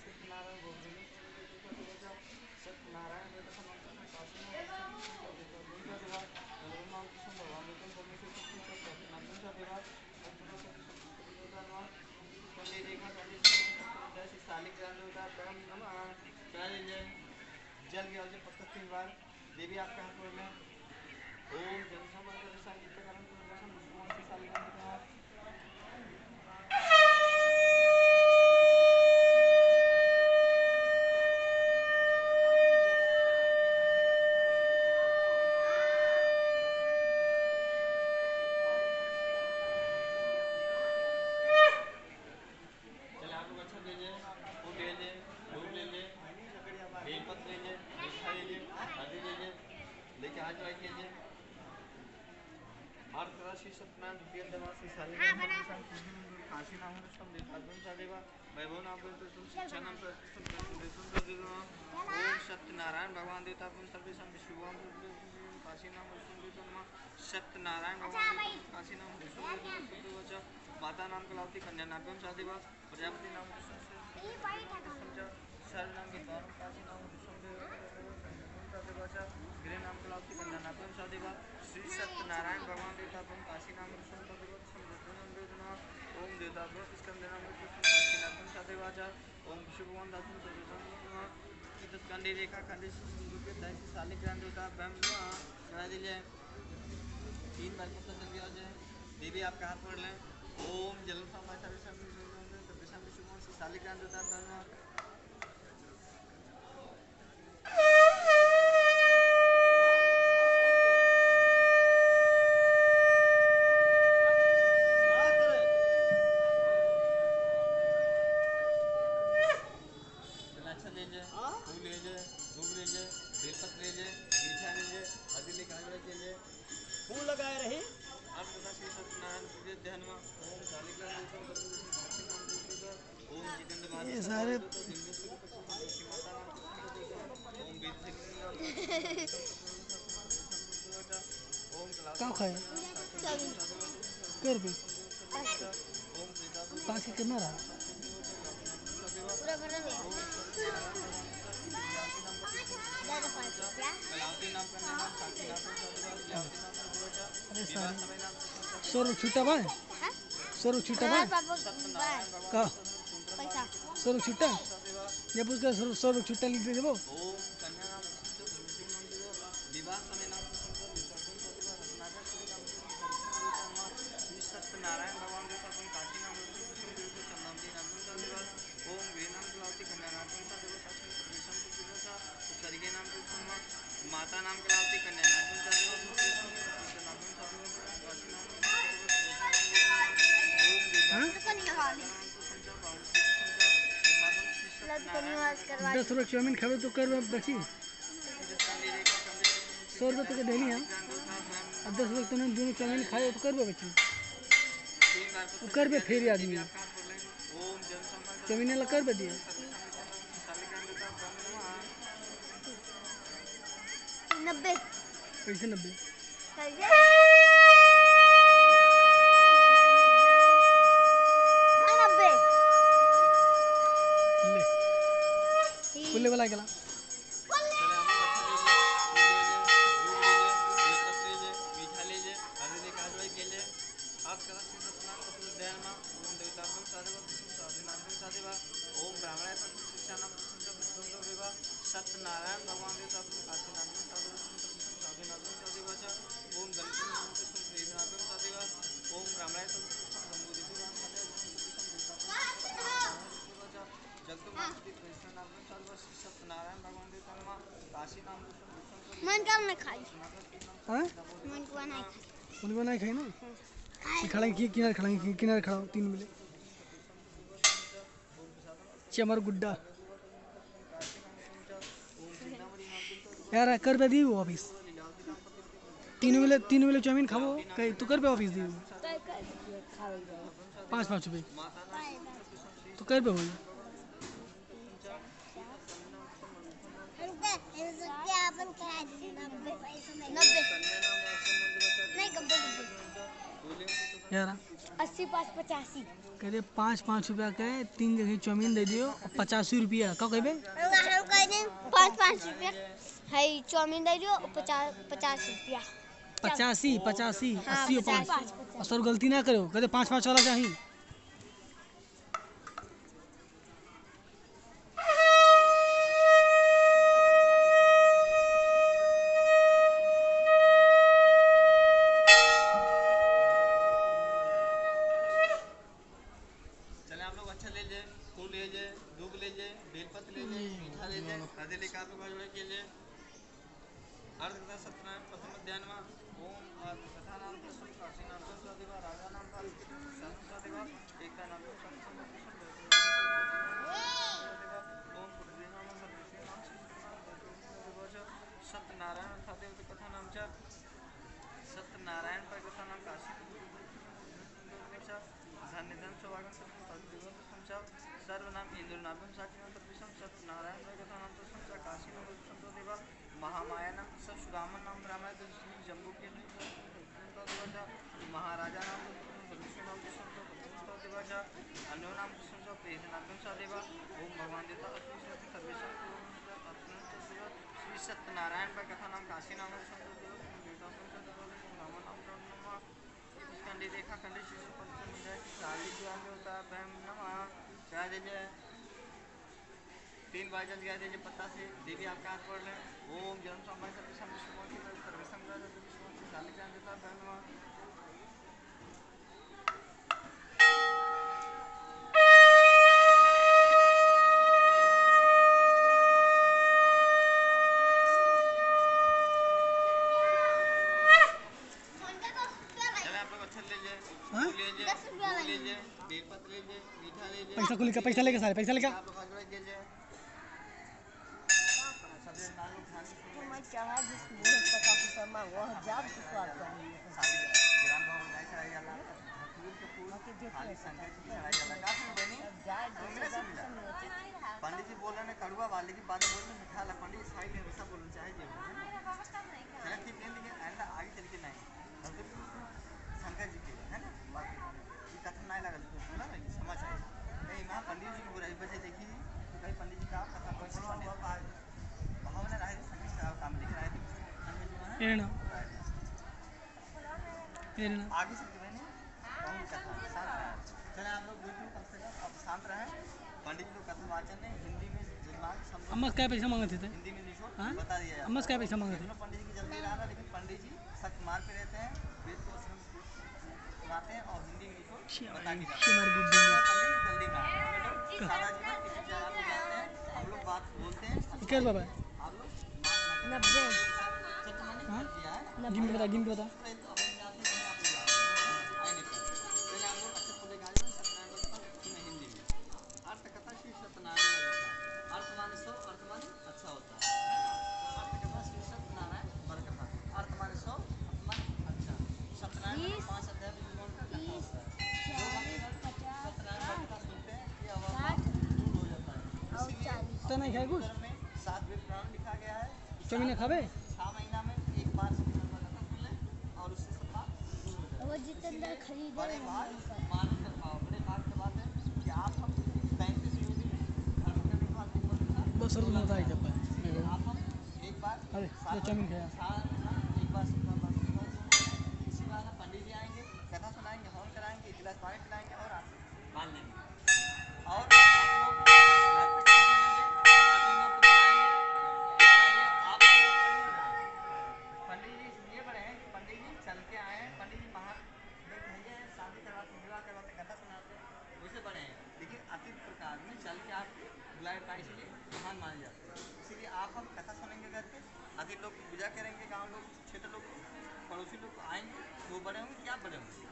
सत्यनारायण गोविंद सत्यनारायण जल गया पत्थर 3 बार देवी आपके हाथ में ओम जल लेके आज कीजिए श्री सत्यनारायण द्वितीय दमासी काशी नाम देवा वैभव नाम शिक्षा नाम ओम सत्यनारायण भगवान देवता सर्वेशम विश्वम काशी नाम सत्यनारायण भगवान काशी नाम माता नाम कलावती कन्या नाम सादेवा प्रजापति नाम सर्व नाम के द्वार काशी नाम गृह नाम कलावती कन्या नाम सादेवा श्री सत्यनारायण भगवान देवता काशी नाम ओम देवता स्कंद नाम काशी नाम सादेवाचार ओम शिवभगवान दातु रेखा खंडे सालिक ज्ञान देवता बना दीजिए 3 बार को चल गया जाए देवी आपका हाथ पकड़ लें ओम जल सालिक ज्ञान देवता फूल लगाए रहे ये सारे क्या खाए कर भी पास के कितना रहा अरे सारे सौ छुट्टा बा सौ छुट्टा बा का पैसा 100 छुट्टा ये पूछ कर 100 छुट्टा लिख दे देबो सत्यनारायण भगवान के काशी नाम ओम नाम कलावती कन्या नाम सरिगे नाम माता नाम कलावती कन्या नाम 10 रुपये चाउमीन खावे तो कर बची 100 रुपये तो डेली है अब 10 रुपये तुमने दोनों चाउमीन खाए तो कर बची कर बे फिर आदमी चाउमीन ला कर दिए 90 कैसे 90 फुले वाला गला ओम ब्राह्मण सत्यनारायण भगवान देवता काशी नाम ओम ओम ब्राह्मण सत्यनारायण भगवान देवता काशी नाम मन का नहीं खाई हां मन को नहीं खाई ना खड़ा किनारे खड़ा 3 मिले चमर गुड्डा यार कर पे दी ऑफिस 3 मिले चाउमीन खाओ कहीं तू कर पे ऑफिस दी 5 रुपये तो कर पे होई यार 80 5 85 कह रहे 5-5 रुपया के 3 जगह चाउमीन दे दियो 85 रुपया का कहबे हम कह दें 5 रुपया है चाउमीन दे दियो 50 रुपया 85 85 हाँ, 80 और 5 50। और सर गलती ना करो कहते 5-5 वाला चाहिए। चले आप लोग अच्छा ले जाए, फूल ले जाए, दूब ले जाए, बेलपत्र ले जाए, मीठा ले जाए, हृदय लेकर आप लोग जोड़े कीजिए। अर्थ कथा सत्यनारायण प्रथम अध्याय में ओम अर्थ कथा नाम प्रसन्न काशी नाम सदिवा राजा नाम का सदिवा एकता नाम ओम पृथ्वी नाम सर्वेश्वर नाम सत्यनारायण सदेव कथा नाम च सत्यनारायण पर कथा नाम काशी धन्य धन सौभाग्य सर्वनाम इंद्रनाभम साचिनाम सर्विसम सत्यनारायण पर कथा नाम प्रसन्न काशी नाम संतो देवा महामाया नाम सुदामन नाम रामाय जम्बू के महाराजा नाम सर्वेश्वर नाम संतो देवा अन्यो नाम संतो प्रेत नाम देवा ओम भगवान देवता सर्वेश्वर श्री सत्यनारायण पर कथा नाम काशी नाम संतो देवा नाम खंडी रेखा खंडी शिशु शादी ज्ञान होता है क्या दीजिए 3 बार जल गया दीजिए पत्ता से देवी आपका हाथ पढ़ लें ओम जन्म समय शादी ज्ञान देता है पैसा को लेकर पैसा लेके सारे पैसा लेके पंडित जी बोल रहे कड़ुआ वाले की बात बोल रहे मीठा ला पंडित साइड में वैसा बोलना चाहिए आगे चल के नहीं शंकर जी के है ना कथन नहीं लगा समझ आए नहीं वहाँ पंडित जी की बुराई वजह देखी कहीं पंडित जी का कथा भावना रहे काम लिख रहे थे आगे से चले आप लोग कम से कम अब शांत रहे पंडित जी लोग कथा वाचन है हिंदी में अम्मा क्या पैसा मांगे थे हिंदी में लिखो बता दिया अम्मा क्या पैसा मांगे थे पंडित जी की जल्दी रहा लेकिन पंडित जी सख्त मार पे रहते हैं वेद को सुनाते हैं और हिंदी में लिखो बता के जल्दी ना सारा जीवन किसी जगह पे जाते हैं हम लोग बात बोलते हैं क्या बाबा आप लोग 90 गिन के बता नहीं खाए कुछ 7 विवरण लिखा गया है चाउमीन खावे 6 महीना में एक बार और उससे सब बात जितेंद्र खरीदे बड़े भाग बड़े भाग के बात है कि आप हम 35 बस सर तुम बताइए जब आप हम एक बार अरे चाउमीन खाया एक बार इसी बार पंडित जी आएंगे कथा सुनाएंगे हवन कराएंगे एक गिलास पानी पिलाएंगे और आप मान लेंगे और महान माने जाते हैं इसीलिए आप हम कथा सुनेंगे करके आदि लोग पूजा करेंगे गांव लोग क्षेत्र लोग पड़ोसी लोग आएंगे वो बड़े होंगे क्या बड़े होंगे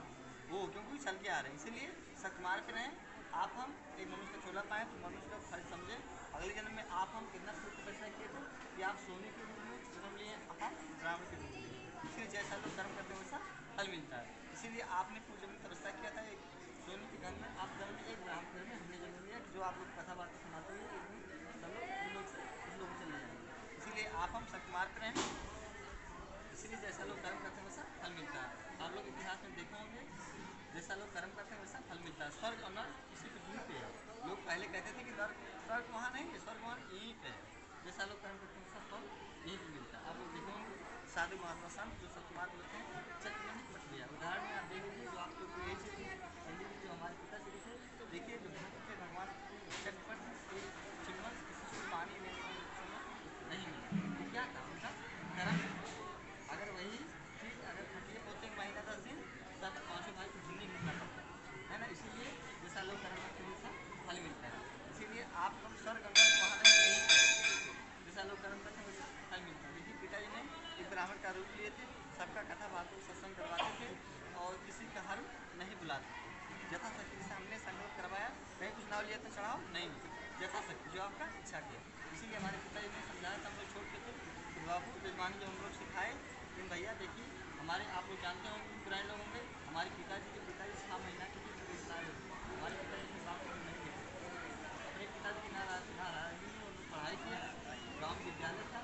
वो क्योंकि चल के आ रहे हैं इसीलिए सतमार पे रहें आप हम एक मनुष्य को छोड़ा पाएँ तो मनुष्य का फर्ज समझे अगले जन्म में आप हम कितना शुद्ध तपस्या किए थे कि आप सोने के रूप में जन्म लिए हम ब्राह्मण के रूप में इसलिए जैसा लोग कर्म करते हैं वैसा फल मिलता है इसीलिए आपने पूरे जन्म तपस्या किया था एक सोने के घर में आप जन्म में एक ब्राह्मण घर में हमने जन्म लिया जो आप लोग कथा बातें सुनाते हुए इसीलिए आप हम सतमार्ग रहें इसीलिए जैसा लोग कर्म करते हैं वैसा फल मिलता है आप लोग इतिहास में देखे होंगे जैसा लोग कर्म करते स्वर्ग और नर्क इसी पृथ्वी पे है। लोग पहले कहते थे कि स्वर्ग वहाँ नहीं है, स्वर्ग वहाँ यहीं पे है। जैसा लोग कर्म करते हैं सब फल यहीं पे मिलता है। आप लोग देखेंगे साधु महात्मा संत जो सत्यमार्ग होते हैं चक्र में नहीं पट गया। उदाहरण में आप देख लीजिए जो आपके ऊपर यही चीज़ पंडित जी जो हमारे पिताजी थे, देखिए जो भक्त थे भगवान चटपट एक चिम्मच किसी से पानी लेने के समय नहीं मिला, तो क्या था उनका कर्म। अगर वही चीज़ अगर खटिए पोते महीना 10 दिन तब 500 भाई को हिंदी मिलना पड़ता है ना। इसीलिए जैसा लोग कर्म करते हैं वैसा फल मिलता है। इसीलिए आप लोग स्वर्ग अंदर वहाँ नहीं यही जैसा लोग कर्म करते हैं वैसा फल मिलता है। देखिए पिताजी ने एक ब्राह्मण का रूप लिए थे, सबका कथा भागवत सत्संग करवाते थे और किसी का हर नहीं बुलाते थे। यथाशक्ति से हमने संकल्प करवाया, कहीं कुछ नाव लिया तो चढ़ाओ नहीं, यथाशक्ति जो आपका इच्छा किया। इसीलिए हमारे पिताजी ने समझाया था, हम लोग छोटे थे तो बाबू जजमानी जो हम लोग सिखाए कि भैया देखिए हमारे आप लोग जानते होंगे पुराने लोग होंगे, हमारे पिताजी के पिताजी 6 महीना के लिए रिश्तेदार होते, हमारे पिताजी के बाप को नहीं देते। अपने पिताजी की ना राजनीति और पढ़ाई किया, गाँव विद्यालय था,